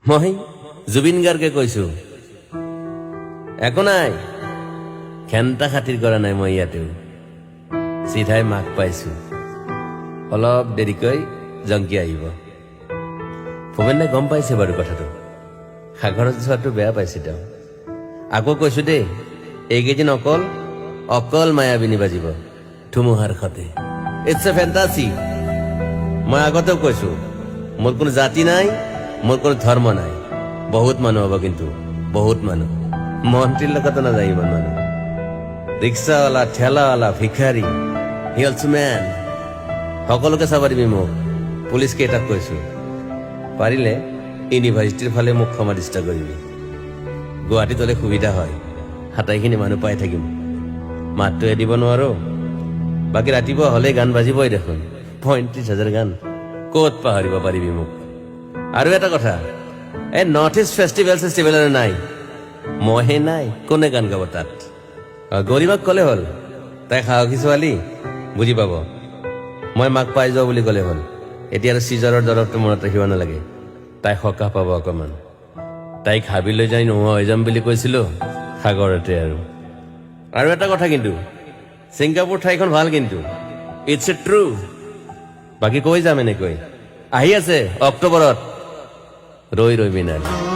মই জুবিন গাৰ্গে কৈছো একো নাই খেন্তা খাতিৰ কৰা নাই মই ইয়াতেও চিধাই মাক পাইছো অলপ দেৰিকৈ জংকি আহিব ভৱেনে গম পাইছে বাৰু কথাটো সাগৰত যোৱাটো বেয়া পাইছে তেওঁ আকৌ কৈছো দেই এইকেইদিন অকল অকল মায়াবিনী বাজিব ধুমুহাৰ সতে ইটছ এ ফেণ্টাসি মই আগতেও কৈছো মোৰ কোনো জাতি নাই মোৰ কোনো ধৰ্ম নাই বহুত মানুহ হ'ব কিন্তু বহুত মানুহ মন্ত্ৰীৰ লগতো নাযায় ইমান মানুহ ৰিক্সাৱালা ঠেলাৱালা ভিখাৰী হিলছমেন সকলোকে চাব দিবি মোক পুলিচ কেইটাক কৈছো পাৰিলে ইউনিভাৰ্চিটিৰ ফালে মোক সমাধিস্থ কৰিবি গুৱাহাটীত হ'লে সুবিধা হয় হাতাইখিনি মানুহ পাই থাকিম মাতটোৱে দিব নোৱাৰো বাকী ৰাতিপুৱা হ'লে গান বাজিবই দেখোন ৩৫,০০০ গান ক'ত পাহৰিব পাৰিবি মোক আৰু এটা কথা এই নৰ্থ ইষ্ট ফেষ্টিভেল নাই মইহে নাই কোনে গান গাব তাত গৰিমাক ক'লে হ'ল তাই সাহসী ছোৱালী বুজি পাব মই মাক পাই যাওঁ বুলি ক'লে হ'ল এতিয়া আৰু চিজাৰৰ দৰৱটো মনত ৰাখিব নালাগে তাই সকাহ পাব অকণমান তাইক হাবিলৈ যাই নোহোৱা হৈ যাম বুলি কৈছিলো সাগৰতে আৰু এটা কথা কিন্তু ছিংগাপুৰ ঠাইখন ভাল কিন্তু ইটছ এ ট্ৰু বাকী কৈ যাম এনেকৈ আহি আছে অক্টোবৰত ৰৈ ৰৈ বিনালি